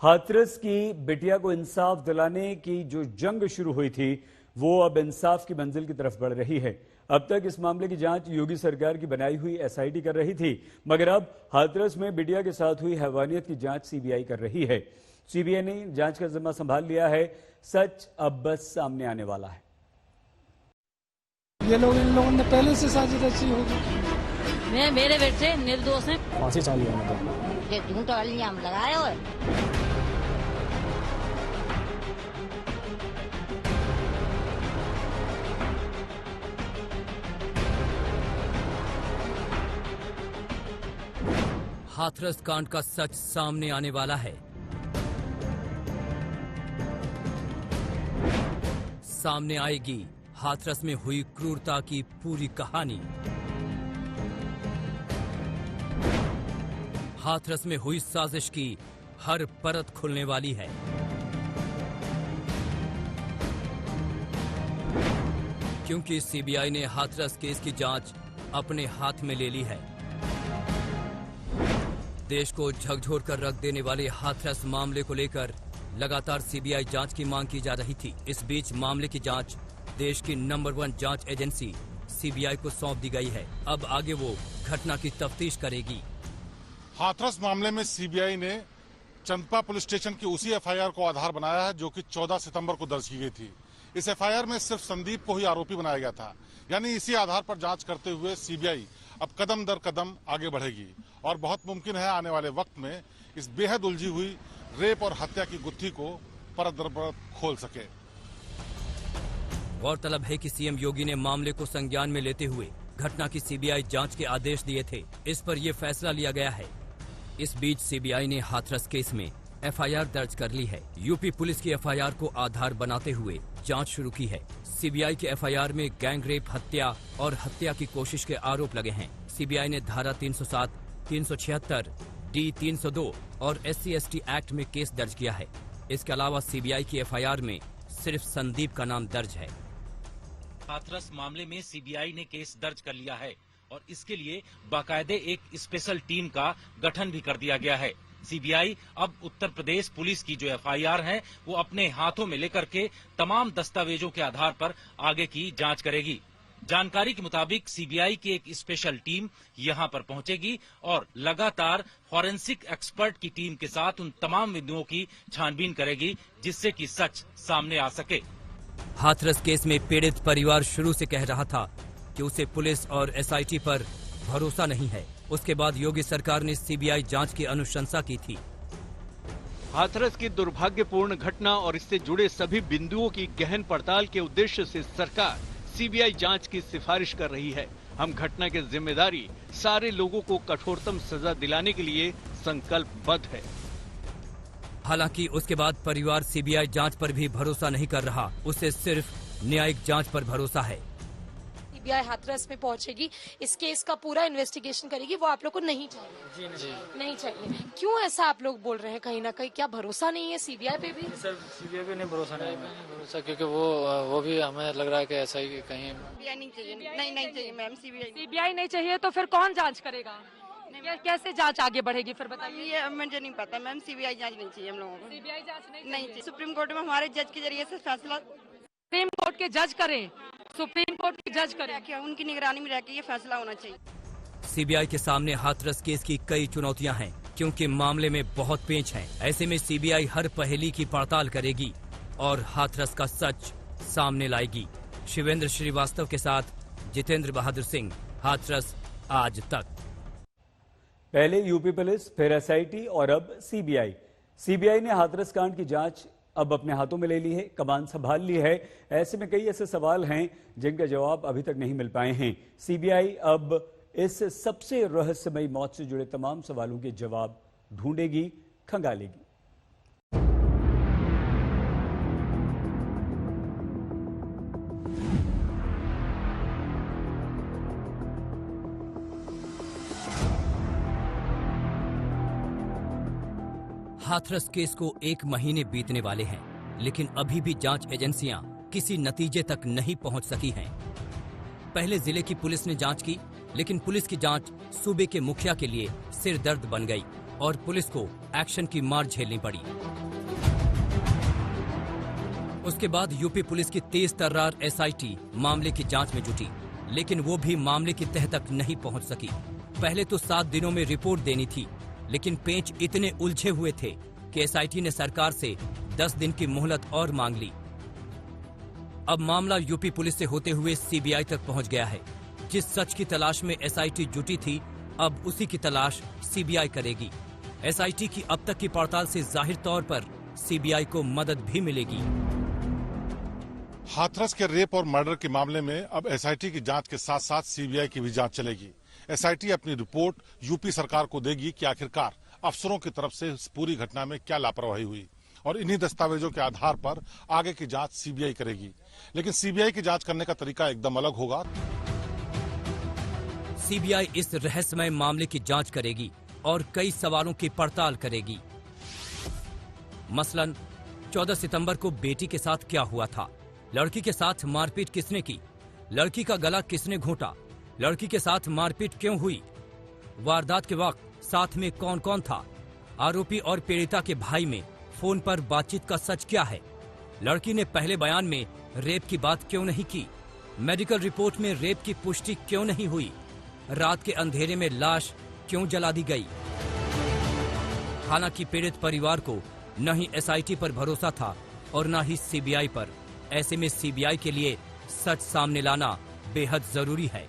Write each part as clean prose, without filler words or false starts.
हाथरस की बिटिया को इंसाफ दिलाने की जो जंग शुरू हुई थी वो अब इंसाफ की मंजिल की तरफ बढ़ रही है। अब तक इस मामले की जांच योगी सरकार की बनाई हुई एसआईटी कर रही थी, मगर अब हाथरस में बिटिया के साथ हुई हैवानियत की जांच सीबीआई कर रही है। सीबीआई ने जांच का जिम्मा संभाल लिया है। सच अब बस सामने आने वाला है। ये लोग इन लोगों ने पहले से साजिश रची होगी। मेरे बेटे निर्दोष हैं। फांसी चाली है ये झूठ और इल्जाम लगाए हो। हाथरस कांड का सच सामने आने वाला है। सामने आएगी हाथरस में हुई क्रूरता की पूरी कहानी। हाथरस में हुई साजिश की हर परत खुलने वाली है। क्योंकि सीबीआई ने हाथरस केस की जांच अपने हाथ में ले ली है। देश को झकझोर कर रख देने वाले हाथरस मामले को लेकर लगातार सीबीआई जांच की मांग की जा रही थी। इस बीच मामले की जांच देश की नंबर 1 जांच एजेंसी सीबीआई को सौंप दी गई है। अब आगे वो घटना की तफ्तीश करेगी। हाथरस मामले में सीबीआई ने चंदपा पुलिस स्टेशन की उसी एफआईआर को आधार बनाया है जो कि 14 सितंबर को दर्ज की गई थी। इस एफआईआर में सिर्फ संदीप को ही आरोपी बनाया गया था। यानी इसी आधार पर जांच करते हुए सीबीआई अब कदम दर कदम आगे बढ़ेगी और बहुत मुमकिन है आने वाले वक्त में इस बेहद उलझी हुई रेप और हत्या की गुत्थी को परत दर परत खोल सके। गौरतलब है कि सीएम योगी ने मामले को संज्ञान में लेते हुए घटना की सीबीआई जांच के आदेश दिए थे। इस पर यह फैसला लिया गया है। इस बीच सीबीआई ने हाथरस केस में एफआईआर दर्ज कर ली है। यूपी पुलिस की एफआईआर को आधार बनाते हुए जांच शुरू की है। सीबीआई के एफआईआर में गैंग रेप, हत्या और हत्या की कोशिश के आरोप लगे हैं। सीबीआई ने धारा 307, 376, डी 302 और SC/ST एक्ट में केस दर्ज किया है। इसके अलावा सीबीआई की एफआईआर में सिर्फ संदीप का नाम दर्ज है। हाथरस मामले में सीबीआई ने केस दर्ज कर लिया है और इसके लिए बाकायदे एक स्पेशल टीम का गठन भी कर दिया गया है। सीबीआई अब उत्तर प्रदेश पुलिस की जो एफआईआर है वो अपने हाथों में लेकर के तमाम दस्तावेजों के आधार पर आगे की जांच करेगी। जानकारी के मुताबिक सीबीआई की एक स्पेशल टीम यहां पर पहुंचेगी और लगातार फॉरेंसिक एक्सपर्ट की टीम के साथ उन तमाम बिंदुओं की छानबीन करेगी जिससे कि सच सामने आ सके। हाथरस केस में पीड़ित परिवार शुरू से कह रहा था कि उसे पुलिस और एसआईटी पर भरोसा नहीं है। उसके बाद योगी सरकार ने सीबीआई जांच की अनुशंसा की थी। हाथरस की दुर्भाग्यपूर्ण घटना और इससे जुड़े सभी बिंदुओं की गहन पड़ताल के उद्देश्य से सरकार सीबीआई जांच की सिफारिश कर रही है। हम घटना की जिम्मेदारी सारे लोगों को कठोरतम सजा दिलाने के लिए संकल्पबद्ध है। हालांकि उसके बाद परिवार सीबीआई जांच पर भी भरोसा नहीं कर रहा। उसे सिर्फ न्यायिक जांच पर भरोसा है। सीबीआई हाथरस में पहुंचेगी, इस केस का पूरा इन्वेस्टिगेशन करेगी, वो आप लोग को नहीं चाहिए। जी नहीं चाहिए। क्यों ऐसा आप लोग बोल रहे हैं? कहीं ना कहीं क्या भरोसा नहीं है सीबीआई पे भी? सर सीबीआई पे नहीं भरोसा नहीं है। भरोसा क्योंकि वो भी हमें लग रहा है कि ऐसा ही कहीं सीबीआई नहीं चाहिए। नहीं चाहिए मैम। सीबीआई नहीं चाहिए तो फिर कौन जांच करेगा? कैसे जांच आगे बढ़ेगी फिर बताइए? ये मुझे नहीं पता मैम। सीबीआई जांच नहीं चाहिए हम लोगों को। सीबीआई जांच नहीं चाहिए। सुप्रीम कोर्ट में हमारे जज के जरिए से फैसला, सुप्रीम कोर्ट के जज करें, सुप्रीम कोर्ट के जज करें, उनकी निगरानी में रह के ये फैसला होना चाहिए। सीबीआई के सामने हाथरस केस की कई चुनौतियां हैं क्योंकि मामले में बहुत पेंच हैं। ऐसे में सीबीआई हर पहेली की पड़ताल करेगी और हाथरस का सच सामने लाएगी। शिवेंद्र श्रीवास्तव के साथ जितेंद्र बहादुर सिंह, हाथरस आज तक। पहले यूपी पुलिस, फिर एसआईटी और अब सीबीआई। सीबीआई ने हाथरस कांड की जांच अब अपने हाथों में ले ली है, कमान संभाल ली है। ऐसे में कई ऐसे सवाल हैं जिनका जवाब अभी तक नहीं मिल पाए हैं। सीबीआई अब इस सबसे रहस्यमयी मौत से जुड़े तमाम सवालों के जवाब ढूंढेगी, खंगालेगी। हाथरस केस को 1 महीने बीतने वाले हैं, लेकिन अभी भी जांच एजेंसियां किसी नतीजे तक नहीं पहुंच सकी हैं। पहले जिले की पुलिस ने जांच की, लेकिन पुलिस की जांच सूबे के मुखिया के लिए सिरदर्द बन गई। और पुलिस को एक्शन की मार झेलनी पड़ी। उसके बाद यूपी पुलिस की तेज तर्रार एसआईटी मामले की जांच में जुटी, लेकिन वो भी मामले की तह तक नहीं पहुंच सकी। पहले तो 7 दिनों में रिपोर्ट देनी थी, लेकिन पेंच इतने उलझे हुए थे कि एसआईटी ने सरकार से 10 दिन की मोहलत और मांग ली। अब मामला यूपी पुलिस से होते हुए सीबीआई तक पहुंच गया है। जिस सच की तलाश में एसआईटी जुटी थी, अब उसी की तलाश सीबीआई करेगी। एसआईटी की अब तक की पड़ताल से जाहिर तौर पर सीबीआई को मदद भी मिलेगी। हाथरस के रेप और मर्डर के मामले में अब एसआईटी की जांच के साथ साथ सीबीआई की भी जांच चलेगी। एसआईटी अपनी रिपोर्ट यूपी सरकार को देगी कि आखिरकार अफसरों की तरफ से इस पूरी घटना में क्या लापरवाही हुई, और इन्हीं दस्तावेजों के आधार पर आगे की जांच सीबीआई करेगी। लेकिन सीबीआई की जांच करने का तरीका एकदम अलग होगा। सीबीआई इस रहस्यमय मामले की जांच करेगी और कई सवालों की पड़ताल करेगी। मसलन 14 सितंबर को बेटी के साथ क्या हुआ था, लड़की के साथ मारपीट किसने की, लड़की का गला किसने घोंटा, लड़की के साथ मारपीट क्यों हुई, वारदात के वक्त साथ में कौन कौन था, आरोपी और पीड़िता के भाई में फोन पर बातचीत का सच क्या है, लड़की ने पहले बयान में रेप की बात क्यों नहीं की, मेडिकल रिपोर्ट में रेप की पुष्टि क्यों नहीं हुई, रात के अंधेरे में लाश क्यों जला दी गई। हालांकि पीड़ित परिवार को न ही एसआईटी पर भरोसा था और न ही सीबीआई पर। ऐसे में सीबीआई के लिए सच सामने लाना बेहद जरूरी है।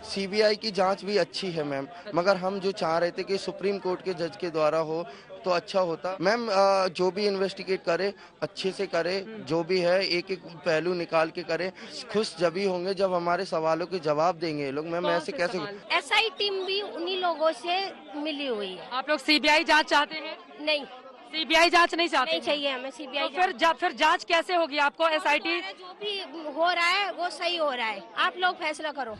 सीबीआई की जांच भी अच्छी है मैम, मगर हम जो चाह रहे थे कि सुप्रीम कोर्ट के जज के द्वारा हो तो अच्छा होता। मैम जो भी इन्वेस्टिगेट करे अच्छे से करे, जो भी है एक एक पहलू निकाल के करे। खुश जब ही होंगे जब हमारे सवालों के जवाब देंगे ये लोग। मैम ऐसे कैसे? एसआई टीम भी उन्हीं लोगों से मिली हुई है। आप लोग सीबीआई जांच चाहते हैं? नहीं, सीबीआई जांच नहीं चाहते? नहीं चाहिए हमें सीबीआई। तो फिर जांच कैसे होगी? आपको एसआईटी जो भी हो रहा है वो सही हो रहा है, आप लोग फैसला करो।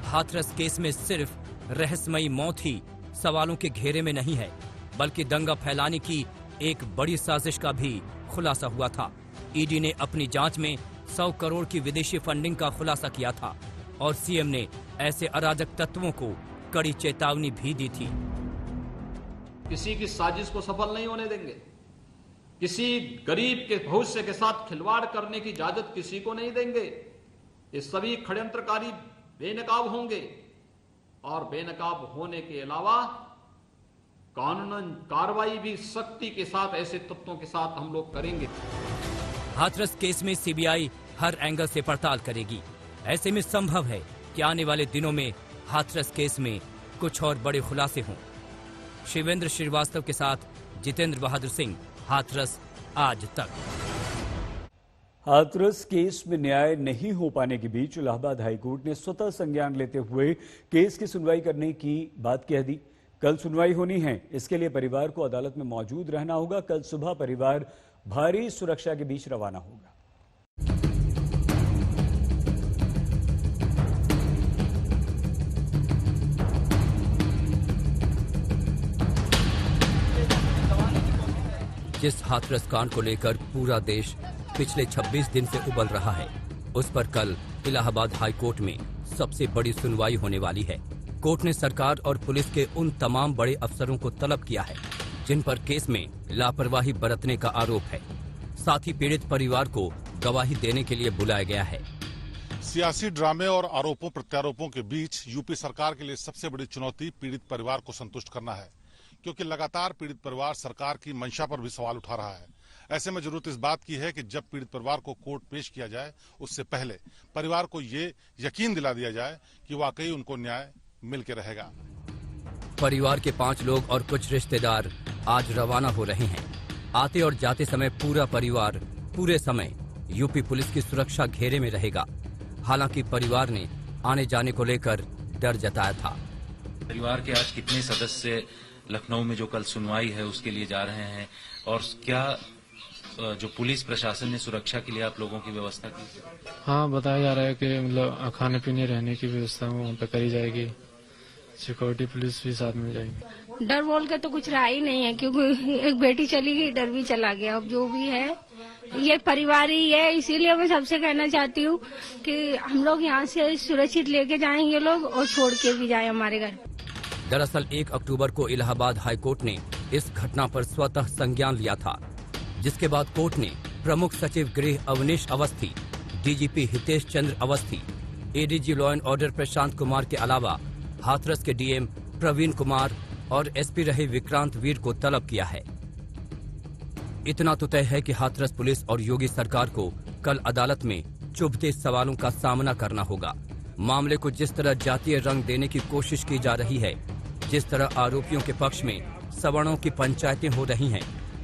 हाथरस केस में सिर्फ रहस्यमयी मौत ही सवालों के घेरे में नहीं है, बल्कि दंगा फैलाने की एक बड़ी साजिश का भी खुलासा हुआ था। ईडी ने अपनी जांच में 100 करोड़ की विदेशी फंडिंग का खुलासा किया था और सीएम ने ऐसे अराजक तत्वों को कड़ी चेतावनी भी दी थी। किसी की साजिश को सफल नहीं होने देंगे। किसी गरीब के भविष्य के साथ खिलवाड़ करने की इजाजत किसी को नहीं देंगे। ये सभी षड्यंत्रकारी बेनकाब होंगे और बेनकाब होने के अलावा कानूनन कार्रवाई भी सख्ती के साथ ऐसे तत्वों के साथ हम लोग करेंगे। हाथरस केस में सीबीआई हर एंगल से पड़ताल करेगी। ऐसे में संभव है कि आने वाले दिनों में हाथरस केस में कुछ और बड़े खुलासे हों। शिवेंद्र श्रीवास्तव के साथ जितेंद्र बहादुर सिंह, हाथरस आज तक। हाथरस केस में न्याय नहीं हो पाने के बीच इलाहाबाद हाईकोर्ट ने स्वतः संज्ञान लेते हुए केस की सुनवाई करने की बात कह दी। कल सुनवाई होनी है, इसके लिए परिवार को अदालत में मौजूद रहना होगा। कल सुबह परिवार भारी सुरक्षा के बीच रवाना होगा। जिस हाथरस कांड को लेकर पूरा देश पिछले 26 दिन से उबल रहा है, उस पर कल इलाहाबाद हाई कोर्ट में सबसे बड़ी सुनवाई होने वाली है। कोर्ट ने सरकार और पुलिस के उन तमाम बड़े अफसरों को तलब किया है जिन पर केस में लापरवाही बरतने का आरोप है। साथ ही पीड़ित परिवार को गवाही देने के लिए बुलाया गया है। सियासी ड्रामे और आरोपों प्रत्यारोपों के बीच यूपी सरकार के लिए सबसे बड़ी चुनौती पीड़ित परिवार को संतुष्ट करना है, क्योंकि लगातार पीड़ित परिवार सरकार की मंशा पर भी सवाल उठा रहा है। ऐसे में जरूरत इस बात की है कि जब पीड़ित परिवार को कोर्ट पेश किया जाए, उससे पहले परिवार को ये यकीन दिला दिया जाए कि वाकई उनको न्याय मिल के रहेगा। परिवार के 5 लोग और कुछ रिश्तेदार आज रवाना हो रहे हैं। आते और जाते समय पूरा परिवार पूरे समय यूपी पुलिस की सुरक्षा घेरे में रहेगा। हालांकि परिवार ने आने जाने को लेकर डर जताया था। परिवार के आज कितने सदस्य लखनऊ में जो कल सुनवाई है उसके लिए जा रहे हैं, और क्या जो पुलिस प्रशासन ने सुरक्षा के लिए आप लोगों की व्यवस्था की? हाँ, बताया जा रहा है कि मतलब खाने पीने रहने की व्यवस्था वहाँ पे करी जाएगी। सिक्योरिटी पुलिस भी साथ में जाएगी। डर बोल के तो कुछ रहा ही नहीं है, क्योंकि एक बेटी चली गई, डर भी चला गया। अब जो भी है ये परिवार ही है, इसीलिए मैं सबसे कहना चाहती हूँ कि हम लोग यहाँ से सुरक्षित लेके जाएं ये लोग, और छोड़ के भी जाए हमारे घर। दरअसल 1 अक्टूबर को इलाहाबाद हाईकोर्ट ने इस घटना पर स्वतः संज्ञान लिया था, जिसके बाद कोर्ट ने प्रमुख सचिव गृह Awanish Awasthi, DGP Hitesh Chandra Awasthi, ADG law and order Prashant Kumar के अलावा हाथरस के डीएम प्रवीण कुमार और एसपी रहे विक्रांत वीर को तलब किया है। इतना तो तय है कि हाथरस पुलिस और योगी सरकार को कल अदालत में चुभते सवालों का सामना करना होगा। मामले को जिस तरह जातीय रंग देने की कोशिश की जा रही है, जिस तरह आरोपियों के पक्ष में सवर्णों की पंचायतें हो रही हैं,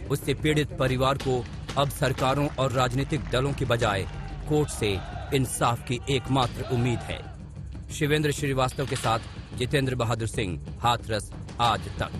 उससे पीड़ित परिवार को अब सरकारों और राजनीतिक दलों की बजाय कोर्ट से इंसाफ की एकमात्र उम्मीद है। शिवेंद्र श्रीवास्तव के साथ जितेंद्र बहादुर सिंह, हाथरस आज तक।